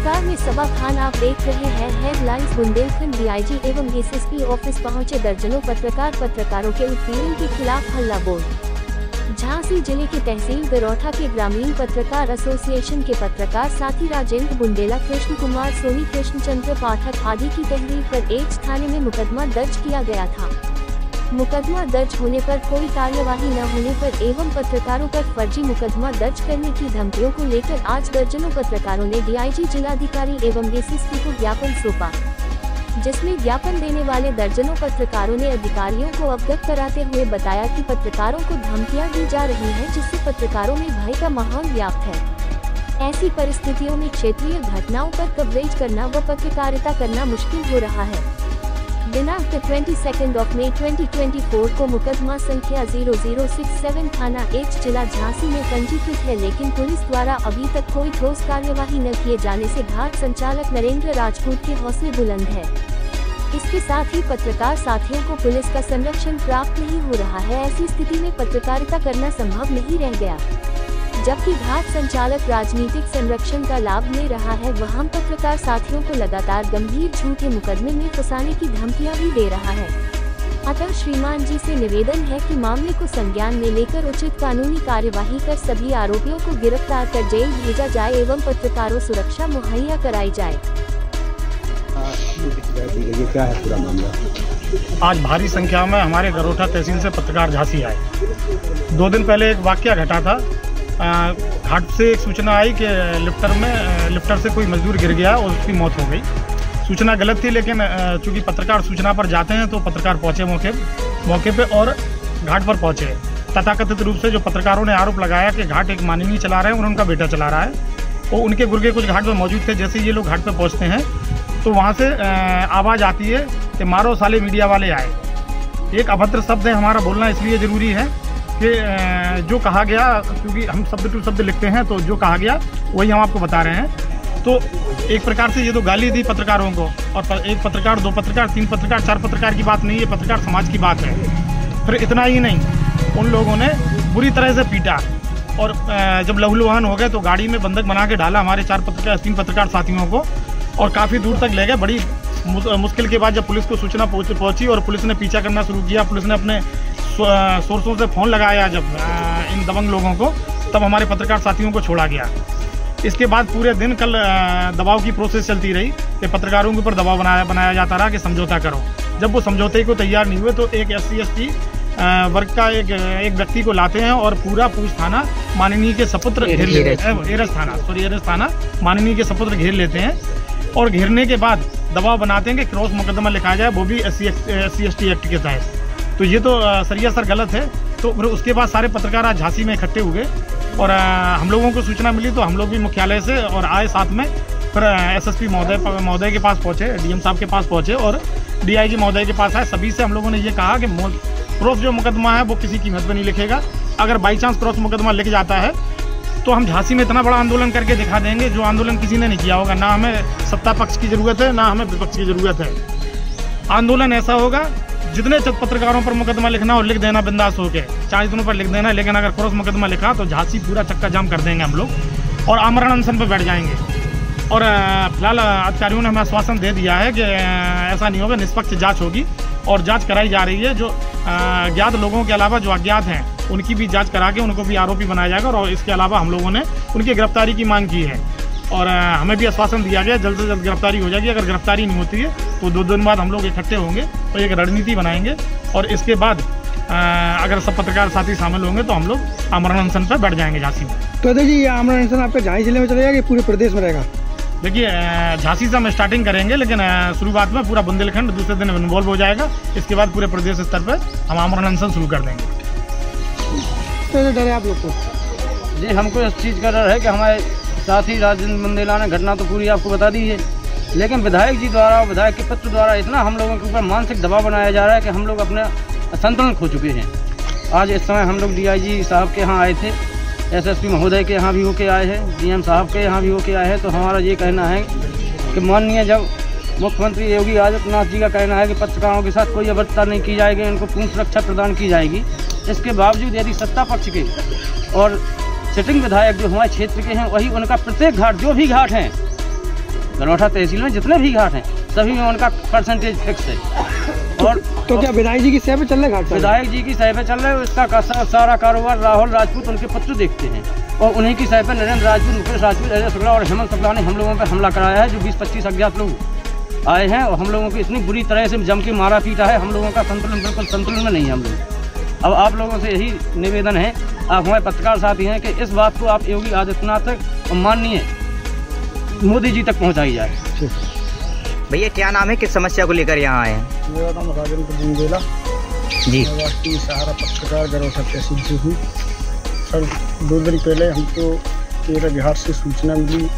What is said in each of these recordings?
नमस्कार, मैं सबा खान, आप देख रहे हैं हेडलाइंस। बुंदेलखंड डीआईजी एवं एसएसपी ऑफिस पहुंचे दर्जनों पत्रकारों के उत्पीड़न के खिलाफ हल्ला बोल। झांसी जिले के तहसील गरौठा के ग्रामीण पत्रकार एसोसिएशन के पत्रकार साथी राजेंद्र बुंदेला, कृष्ण कुमार सोनी, कृष्णचंद्र पाठक आदि की तहरीर पर एच थाने में मुकदमा दर्ज किया गया था। मुकदमा दर्ज होने पर कोई कार्यवाही न होने पर एवं पत्रकारों पर फर्जी मुकदमा दर्ज करने की धमकियों को लेकर आज दर्जनों पत्रकारों ने डीआईजी, जिलाधिकारी एवं एसएसपी को ज्ञापन सौंपा, जिसमें ज्ञापन देने वाले दर्जनों पत्रकारों ने अधिकारियों को अवगत कराते हुए बताया कि पत्रकारों को धमकियां दी जा रही हैं, जिससे पत्रकारों में भय का माहौल व्याप्त है। ऐसी परिस्थितियों में क्षेत्रीय घटनाओं पर कवरेज करना व पत्रकारिता करना मुश्किल हो रहा है। दिनांक 22 मई 2024 को मुकदमा संख्या 0067 थाना एच जिला झांसी में पंजीकृत है, लेकिन पुलिस द्वारा अभी तक कोई ठोस कार्यवाही न किए जाने से घाट संचालक नरेंद्र राजपूत के हौसले बुलंद है। इसके साथ ही पत्रकार साथियों को पुलिस का संरक्षण प्राप्त नहीं हो रहा है। ऐसी स्थिति में पत्रकारिता करना संभव नहीं रह गया, जबकि घाट संचालक राजनीतिक संरक्षण का लाभ ले रहा है, वह हम पत्रकार साथियों को लगातार गंभीर झूठे मुकदमे में फंसाने की धमकियां भी दे रहा है। अतः श्रीमान जी से निवेदन है कि मामले को संज्ञान में लेकर उचित कानूनी कार्यवाही कर सभी आरोपियों को गिरफ्तार कर जेल भेजा जाए एवं पत्रकारों सुरक्षा मुहैया कराई जाए। क्या है पूरा मामला? आज भारी संख्या में हमारे गरौठा तहसील से पत्रकार झांसी आए। 2 दिन पहले एक वाकया घटा था। घाट से एक सूचना आई कि लिफ्टर से कोई मजदूर गिर गया और उसकी मौत हो गई। सूचना गलत थी, लेकिन चूंकि पत्रकार सूचना पर जाते हैं तो पत्रकार पहुंचे मौके पे और घाट पर पहुंचे। तथाकथित रूप से जो पत्रकारों ने आरोप लगाया कि घाट एक माननीय चला रहे हैं और उनका बेटा चला रहा है, और उनके गुर्गे कुछ घाट पर मौजूद थे। जैसे ये लोग घाट पर पहुँचते हैं तो वहाँ से आवाज़ आती है कि मारो साले मीडिया वाले आए। एक अभद्र शब्द है, हमारा बोलना इसलिए ज़रूरी है कि जो कहा गया, क्योंकि हम शब्द टू शब्द लिखते हैं, तो जो कहा गया वही हम आपको बता रहे हैं। तो एक प्रकार से ये तो गाली दी पत्रकारों को, और एक पत्रकार, 2 पत्रकार, 3 पत्रकार, 4 पत्रकार की बात नहीं है, पत्रकार समाज की बात है। फिर इतना ही नहीं, उन लोगों ने बुरी तरह से पीटा, और जब लहूलुहान हो गए तो गाड़ी में बंधक बना के डाला हमारे 3 पत्रकार साथियों को, और काफ़ी दूर तक ले गए। बड़ी मुश्किल के बाद जब पुलिस को सूचना पहुंची और पुलिस ने पीछा करना शुरू किया, पुलिस ने अपने सोर्सों से फ़ोन लगाया जब इन दबंग लोगों को, तब हमारे पत्रकार साथियों को छोड़ा गया। इसके बाद पूरे दिन कल दबाव की प्रोसेस चलती रही कि पत्रकारों के ऊपर दबाव बनाया जाता रहा कि समझौता करो। जब वो समझौते को तैयार नहीं हुए तो एक SC/ST वर्ग का एक व्यक्ति को लाते हैं और पूरा पूछ थाना माननीय के सपुत्र घेर लेते हैं। एरस थाना माननीय के सपुत्र घेर लेते हैं, और घेरने के बाद दबाव बनाते हैं कि क्रॉस मुकदमा लिखा जाए, वो भी SC/ST एक्ट के तहत। तो ये तो सरियासर गलत है। तो फिर उसके बाद सारे पत्रकार आज झांसी में इकट्ठे हुए, और हम लोगों को सूचना मिली तो हम लोग भी मुख्यालय से और आए साथ में। फिर SSP महोदय के पास पहुँचे, DM साहब के पास पहुँचे और DIG महोदय के पास आए। सभी से हम लोगों ने ये कहा कि क्रॉस जो मुकदमा है वो किसी कीमत पर नहीं लिखेगा। अगर बाई चांस क्रॉस मुकदमा लिख जाता है तो हम झांसी में इतना बड़ा आंदोलन करके दिखा देंगे जो आंदोलन किसी ने नहीं किया होगा। ना हमें सत्ता पक्ष की ज़रूरत है, ना हमें विपक्ष की ज़रूरत है। आंदोलन ऐसा होगा, जितने पत्रकारों पर मुकदमा लिखना हो लिख देना बिंदास होके, 40 दिनों पर लिख देना, लेकिन अगर क्रॉस मुकदमा लिखा तो झांसी पूरा चक्का जाम कर देंगे हम लोग और आमरण अनशन पर बैठ जाएंगे। और फिलहाल अधिकारियों ने हमें आश्वासन दे दिया है कि ऐसा नहीं होगा, निष्पक्ष जाँच होगी और जाँच कराई जा रही है। जो ज्ञात लोगों के अलावा जो अज्ञात हैं उनकी भी जांच करा के उनको भी आरोपी बनाया जाएगा, और इसके अलावा हम लोगों ने उनकी गिरफ्तारी की मांग की है, और हमें भी आश्वासन दिया गया जल्द से जल्द गिरफ्तारी हो जाएगी। अगर गिरफ्तारी नहीं होती है तो 2 दिन बाद हम लोग इकट्ठे होंगे और एक रणनीति बनाएंगे, और इसके बाद अगर सब पत्रकार साथी शामिल होंगे तो हम लोग आमरण अनशन पर बैठ जाएंगे झांसी में। तो जी, ये आमरण अनशन आपके झांसी जिले में चलेगा कि पूरे प्रदेश में रहेगा? देखिए, झांसी से हम स्टार्टिंग करेंगे, लेकिन शुरुआत में पूरा बुंदेलखंड दूसरे दिन इन्वॉल्व हो जाएगा। इसके बाद पूरे प्रदेश स्तर पर हम आमरण अनशन शुरू कर देंगे। तो डर है आप लोग को? जी, हमको इस चीज़ का डर है कि हमारे साथी राजेंद्र बुंदेला ने घटना तो पूरी आपको बता दी है, लेकिन विधायक जी द्वारा, विधायक के पत्र द्वारा इतना हम लोगों के ऊपर मानसिक दबाव बनाया जा रहा है कि हम लोग अपने संतुलन खो चुके हैं। आज इस समय हम लोग DIG साहब के यहाँ आए थे, SSP महोदय के यहाँ भी होके आए हैं, DM साहब के यहाँ भी होके आए हैं। तो हमारा ये कहना है कि माननीय जब मुख्यमंत्री योगी आदित्यनाथ जी का कहना है कि पत्रकारों के साथ कोई अभद्रता नहीं की जाएगी, इनको पूर्ण सुरक्षा प्रदान की जाएगी, इसके बावजूद यदि सत्ता पक्ष के और सिटिंग विधायक जो हमारे क्षेत्र के हैं वही उनका प्रत्येक घाट, जो भी घाट हैं, गरोठा तहसील में जितने भी घाट हैं सभी में उनका परसेंटेज फिक्स है। और तो क्या विधायक जी की सह पे चल रहे घाट? विधायक जी की सह पे चल रहे हैं। इसका सारा कारोबार राहुल राजपूत उनके पुत्र देखते हैं और उन्हीं की सह पे नरेंद्र राजपूत, मुकेश राजपूत, अजय शुक्ला और हेमंत शुक्ला ने हम लोगों पर हमला कराया है। जो 20-25 अज्ञात लोग आए हैं और हम लोगों को इतनी बुरी तरह से जम के मारा पीटा है। हम लोगों का संतुलन बिल्कुल संतुलन में नहीं है हम लोग। अब आप लोगों से यही निवेदन है, आप हमारे पत्रकार साथी हैं, कि इस बात को आप योगी आदित्यनाथ और माननीय मोदी जी तक पहुँचाई जाए। भैया क्या नाम है, किस समस्या को लेकर यहाँ आए हैं? मेरा नाम राजेंद्र बुंदेला जी। राष्ट्रीय सहारा पत्रकार गरोठा तहसील से हूँ। सर 2 दिन पहले हमको तेरह घाट से सूचना मिली,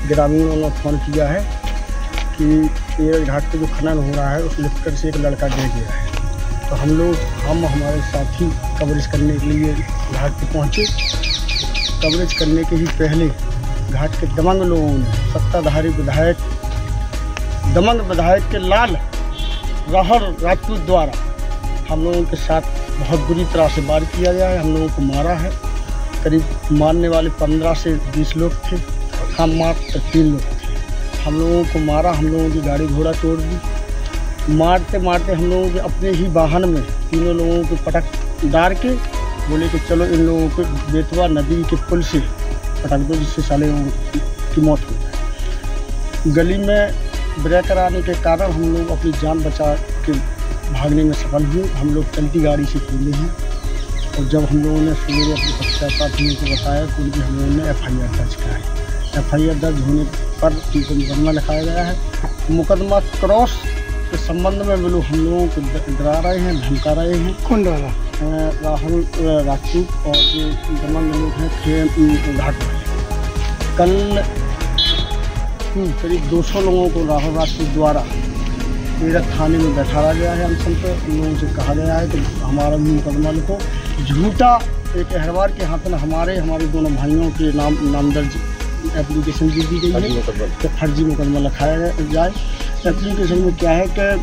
ग्रामीणों ने फ़ोन किया है कि तेरह घाट पे जो खनन हो रहा है उस लिफ्टर से एक लड़का गिर गया है। तो हम हमारे साथी कवरेज करने के लिए घाट पे पहुँचे। कवरेज करने के ही पहले घाट के दमंग लोगों ने सत्ताधारी विधायक, दमंग विधायक के लाल राहुल राजपूत द्वारा हम लोगों के साथ बहुत बुरी तरह से वार किया गया है। हम लोगों को मारा है। करीब मारने वाले 15 से 20 लोग थे, हम मात्र 3 लोग थे। हम लोगों को मारा, हम लोगों की गाड़ी घोड़ा तोड़ दी। मारते मारते हम लोगों के अपने ही वाहन में तीनों लोगों को पटक डाल के बोले कि चलो इन लोगों को बेतवा नदी के पुल से पटक दो, जिससे साले लोगों की मौत हो जाए। गली में ब्रेकर आने के कारण हम लोग अपनी जान बचा के भागने में सफल हुए। हम लोग चलती गाड़ी से कूदे हैं और जब हम लोगों ने सवेरे अपने पत्रकार साथियों को बताया तो उनकी हम लोगों ने FIR दर्ज कराई। FIR दर्ज होने पर उनको मुकदमा लिखाया गया है। मुकदमा क्रॉस के संबंध में वो लोग हम लोगों को डरा रहे हैं, धमका रहे हैं। कौन डरा? राहुल राजपूत और जो दमंग लोग हैं घाट वाले। कल करीब 200 लोगों को राहुल राजपूत द्वारा तेरह थाने में बैठाया गया है। अनशन पर उन लोगों से कहा गया है कि हमारा मुकदमा लिखो। झूठा एक अहरवार के हाथ में हमारे दोनों भाइयों के नाम दर्ज एप्लीकेशन दी गई है कि फर्जी मुकदमा लिखाया जाए। एप्लीकेशन में क्या है कि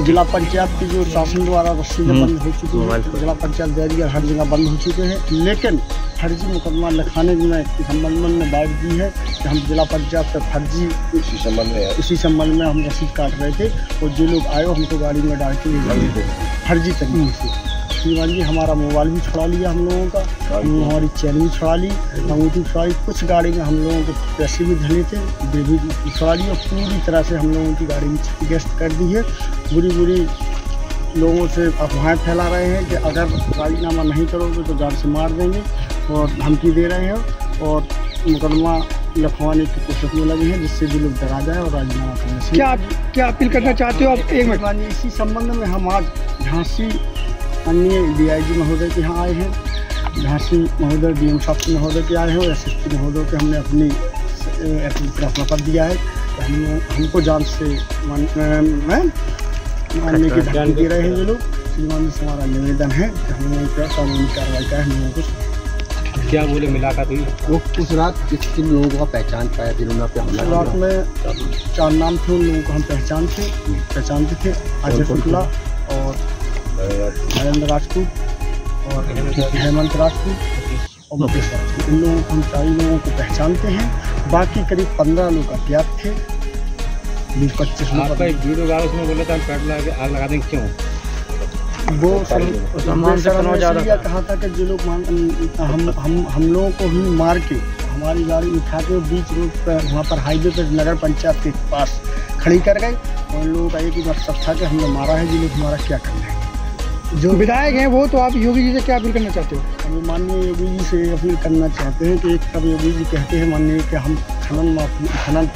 जिला पंचायत की जो शासन द्वारा रसीदें बंद हो चुकी है, जिला पंचायत बैरियर हर जगह बंद हो चुके हैं, लेकिन फर्जी मुकदमा लिखाने में इस संबंध में बात दी है कि हम जिला पंचायत से फर्जी इसी संबंध में हम रसीद काट रहे थे और जो लोग आए हमको गाड़ी में डाल के ले गए थे फर्जी तरीके से। श्रीमान जी हमारा मोबाइल भी छुड़ा लिया हम लोगों का, हमारी चैन भी छुड़ा ली, अंगूठी छुड़ा ली। कुछ गाड़ी में हम लोगों को पैसे भी धरे थे, वे भी छुड़ा ली और पूरी तरह से हम लोगों की गाड़ी में क्षतिग्रस्त कर दी है। बुरी लोगों से अफवाहें फैला रहे हैं कि अगर राजीनामा नहीं करोगे तो जान से मार देंगे और धमकी दे रहे हैं और मुकदमा लिखवाने की कोशिश में लगे हैं, जिससे जो लोग डरा जाए और राजीनामा करने से। क्या अपील करना चाहते हो आप? एक मिनट। इसी संबंध में हम आज झांसी अन्य DIG महोदय के यहाँ आए हैं। झांसी महोदय DM साहब महोदय के आए हैं और SSP महोदय के हमने अपनी पत्र दिया है कि हमको जान से मानने की धमकी दे रहे हैं ये लोग। श्रीमान जी से हमारा निवेदन है कि हम लोगों पर कानूनी कार्रवाई का हम लोगों को। क्या बोले मुलाकात हुई? वो उस रात किन लोगों का पहचान पाया जिन्होंने आप पे हमला किया? रात में 4 नाम थे, उन लोगों को हम पहचानते थे। अजय शुक्ला और नरेंद्र राजपूत और हेमंत राजपूत और मुकेश राजपूत। इन लोगों को हम 4 लोगों को पहचानते हैं। बाकी करीब 15 लोग अज्ञात थे। 20-25 लोग। आपका एक वीडियो गाँव उसमें बोला था हम पेट्रोल आग लगा देंगे, क्यों? वो कहा था कि जो लोग हम लोगों को ही मार के हमारी गाड़ी उठा के बीच रोड पर वहाँ पर हाईवे पर नगर पंचायत के पास खड़ी कर गए और उन लोगों का एक ही मकसद था कि हमने मारा है, जो लोग हमारा क्या करना है। जो विधायक हैं वो तो आप योगी जी से क्या अपील करना चाहते हो? हम माननीय योगी जी से अपील करना चाहते हैं कि एक तब योगी जी कहते हैं माननीय कि हम खनन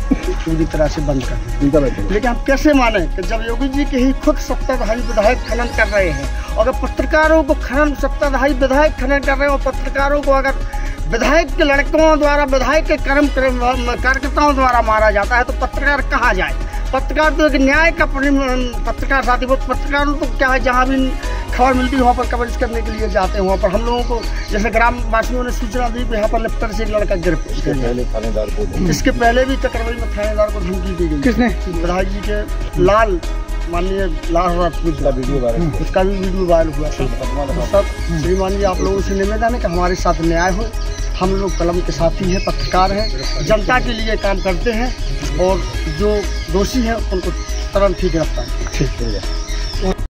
पूरी तरह से बंद कर दें, लेकिन हम कैसे माने कि जब योगी जी के ही खुद सत्ताधारी विधायक खनन कर रहे हैं। अगर पत्रकारों को सत्ताधारी विधायक खनन कर रहे हैं और पत्रकारों को अगर विधायक के लड़कों द्वारा, विधायक के कार्यकर्ताओं द्वारा मारा जाता है तो पत्रकार कहाँ जाए? पत्रकार तो एक न्याय का पत्रकार साथी, वो पत्रकारों को क्या है, जहाँ भी खबर मिलती है वहाँ पर कवरेज करने के लिए जाते हैं। वहाँ पर हम लोगों को जैसे ग्राम वासियों ने सूचना दी कि यहाँ पर लिफ्टर से एक लड़का गिर पड़ा। इसके पहले भी चक्रवई में थानेदार को धमकी दी गई। किसने? विधायक जी के लाल, माननीय लाल राजपूत, उसका भी वीडियो वायरल हुआ। सब श्रीमान जी आप लोगों से निवेदन है कि हमारे साथ न्याय हो, हम लोग कलम के साथी हैं, पत्रकार हैं, जनता के लिए काम करते हैं और जो दोषी हैं उनको तुरंत ही गिरफ्तार। ठीक है।